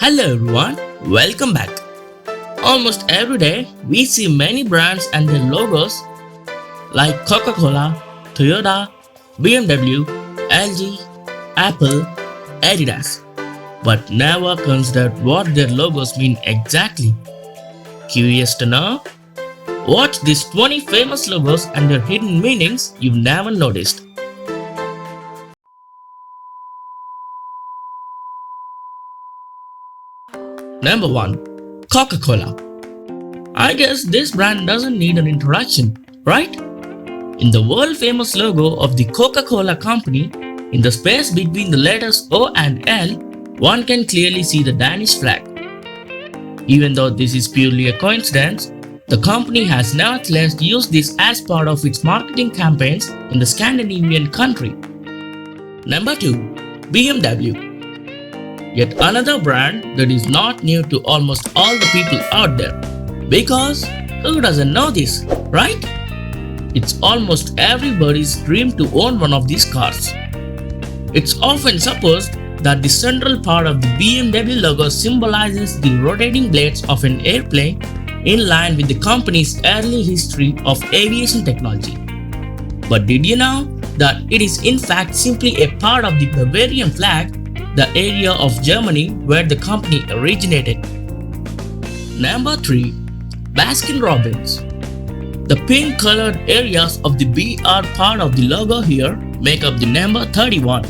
Hello everyone, welcome back. Almost every day, we see many brands and their logos like Coca-Cola, Toyota, BMW, LG, Apple, Adidas, but never considered what their logos mean exactly. Curious to know? Watch these 20 famous logos and their hidden meanings you've never noticed. Number 1. Coca-Cola. I guess this brand doesn't need an introduction, right? In the world famous logo of the Coca-Cola company, in the space between the letters O and L, one can clearly see the Danish flag. Even though this is purely a coincidence, the company has nevertheless used this as part of its marketing campaigns in the Scandinavian country. Number 2. BMW. Yet another brand that is not new to almost all the people out there. Because who doesn't know this, right? It's almost everybody's dream to own one of these cars. It's often supposed that the central part of the BMW logo symbolizes the rotating blades of an airplane in line with the company's early history of aviation technology. But did you know that it is in fact simply a part of the Bavarian flag, the area of Germany where the company originated? Number 3. Baskin-Robbins. The pink colored areas of the BR part of the logo here make up the number 31,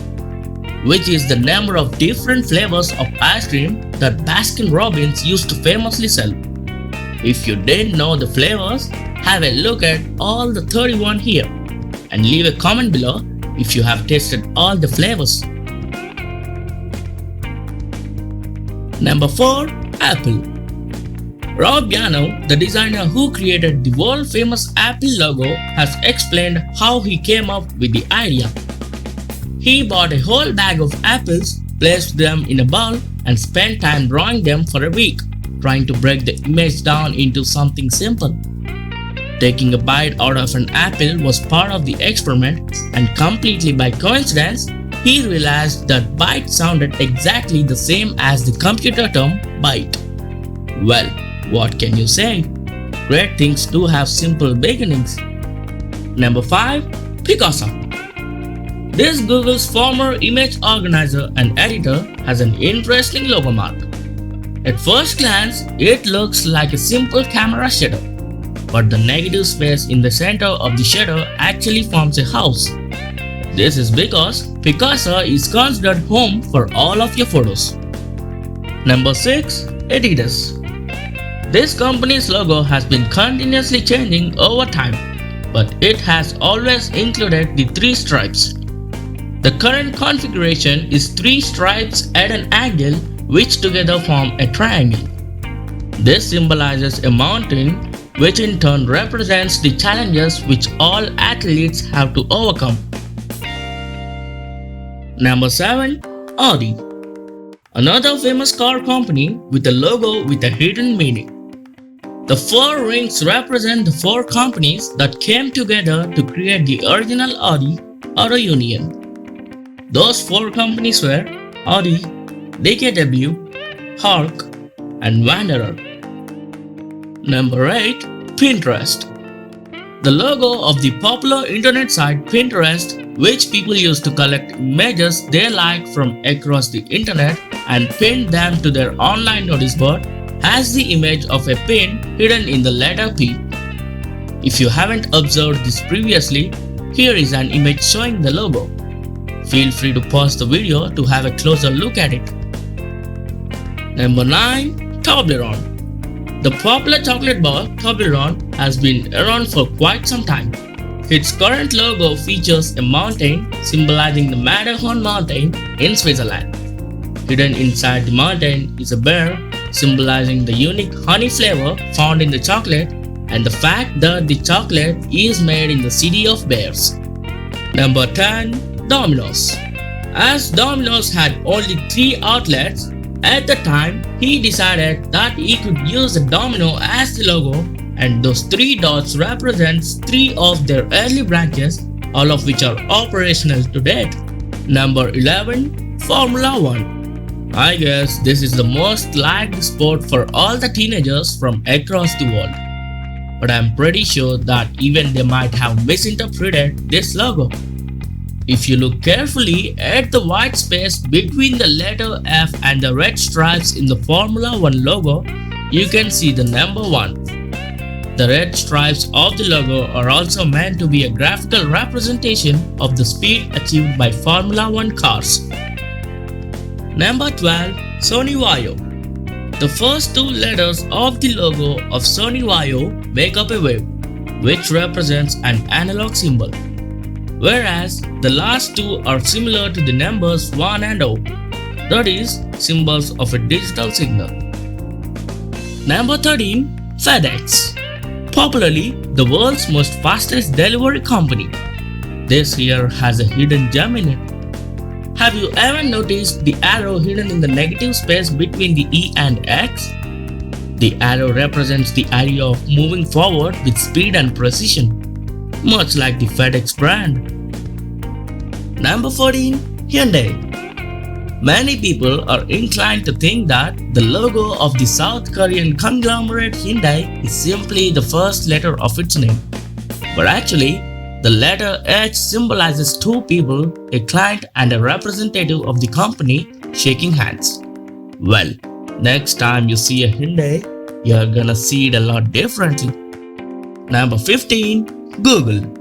which is the number of different flavors of ice cream that Baskin-Robbins used to famously sell. If you didn't know the flavors, have a look at all the 31 here and leave a comment below if you have tasted all the flavors. Number 4. Apple. Rob Yano, the designer who created the world famous Apple logo, has explained how he came up with the idea. He bought a whole bag of apples, placed them in a bowl, and spent time drawing them for a week, trying to break the image down into something simple. Taking a bite out of an apple was part of the experiment, and completely by coincidence, he realized that bite sounded exactly the same as the computer term byte. Well, what can you say? Great things do have simple beginnings. Number 5. Picasso. This Google's former image organizer and editor has an interesting logo mark. At first glance, it looks like a simple camera shadow, but the negative space in the center of the shadow actually forms a house. This is because Picasso is considered home for all of your photos. Number 6. Adidas. This company's logo has been continuously changing over time, but it has always included the 3 stripes. The current configuration is 3 stripes at an angle which together form a triangle. This symbolizes a mountain, which in turn represents the challenges which all athletes have to overcome. Number 7. Audi. Another famous car company with a logo with a hidden meaning. The 4 rings represent the 4 companies that came together to create the original Audi Auto Union. Those 4 companies were Audi, DKW, Hark, and Wanderer. Number 8. Pinterest. The logo of the popular internet site Pinterest, which people use to collect images they like from across the internet and pin them to their online notice board, has the image of a pin hidden in the letter P. If you haven't observed this previously, here is an image showing the logo. Feel free to pause the video to have a closer look at it. Number 9. Toblerone. The popular chocolate bar Toblerone has been around for quite some time. Its current logo features a mountain symbolizing the Matterhorn mountain in Switzerland. Hidden inside the mountain is a bear symbolizing the unique honey flavor found in the chocolate and the fact that the chocolate is made in the city of bears. Number 10. Domino's. As Domino's had only 3 outlets, at the time he decided that he could use the domino as the logo, and those 3 dots represents 3 of their early branches, all of which are operational to date. Number 11. Formula 1. I guess this is the most liked sport for all the teenagers from across the world. But I'm pretty sure that even they might have misinterpreted this logo. If you look carefully at the white space between the letter F and the red stripes in the Formula One logo, you can see the number 1. The red stripes of the logo are also meant to be a graphical representation of the speed achieved by Formula One cars. Number 12. Sony Vaio. The first 2 letters of the logo of Sony Vaio make up a wave, which represents an analog symbol, whereas the last 2 are similar to the numbers 1 and 0, that is, symbols of a digital signal. Number 13. FedEx. Popularly the world's most fastest delivery company. This here has a hidden gem in it. Have you ever noticed the arrow hidden in the negative space between the E and X? The arrow represents the idea of moving forward with speed and precision, much like the FedEx brand. Number 14. Hyundai. Many people are inclined to think that the logo of the South Korean conglomerate Hyundai is simply the first letter of its name. But actually, the letter H symbolizes 2 people, a client and a representative of the company, shaking hands. Well, next time you see a Hyundai, you're gonna see it a lot differently. Number 15. Google.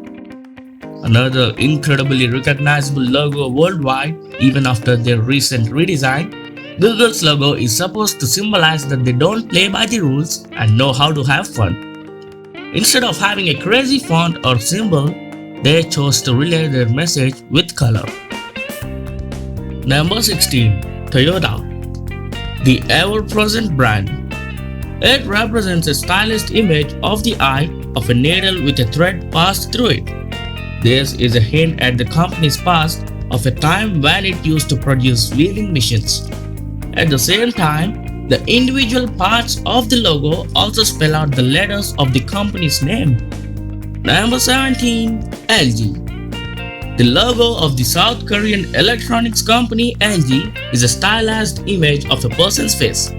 Another incredibly recognizable logo worldwide, even after their recent redesign. Google's logo is supposed to symbolize that they don't play by the rules and know how to have fun. Instead of having a crazy font or symbol, they chose to relay their message with color. Number 16. Toyota. The ever-present brand. It represents a stylized image of the eye of a needle with a thread passed through it. This is a hint at the company's past of a time when it used to produce weaving machines. At the same time, the individual parts of the logo also spell out the letters of the company's name. Number 17. LG. The logo of the South Korean electronics company LG is a stylized image of a person's face.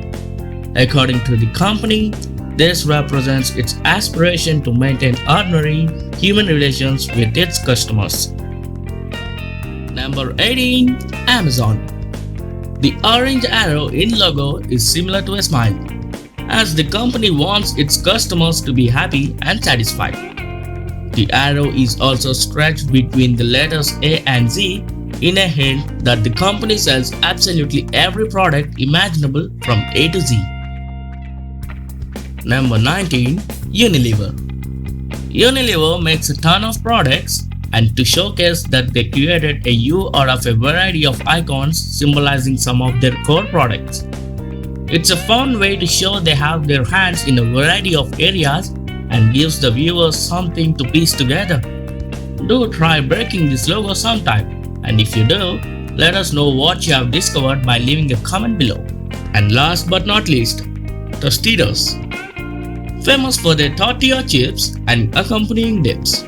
According to the company, this represents its aspiration to maintain ordinary human relations with its customers. Number 18. Amazon. The orange arrow in logo is similar to a smile, as the company wants its customers to be happy and satisfied. The arrow is also stretched between the letters A and Z in a hint that the company sells absolutely every product imaginable from A to Z. Number 19. Unilever. Unilever makes a ton of products, and to showcase that they created a U out of a variety of icons symbolizing some of their core products. It's a fun way to show they have their hands in a variety of areas and gives the viewers something to piece together. Do try breaking this logo sometime, and if you do, let us know what you have discovered by leaving a comment below. And last but not least, Tostitos. Famous for their tortilla chips and accompanying dips,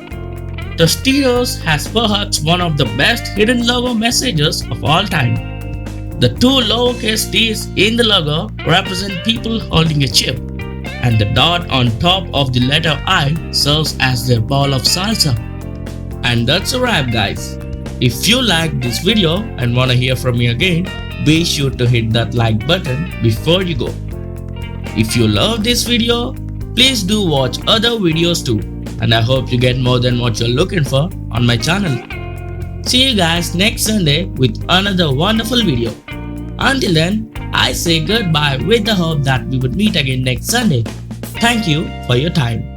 Tostitos has perhaps one of the best hidden logo messages of all time. The 2 lowercase t's in the logo represent people holding a chip, and the dot on top of the letter I serves as their ball of salsa. And that's a wrap, guys. If you liked this video and wanna hear from me again, be sure to hit that like button before you go. If you love this video, please do watch other videos too, and I hope you get more than what you're looking for on my channel. See you guys next Sunday with another wonderful video. Until then, I say goodbye with the hope that we would meet again next Sunday. Thank you for your time.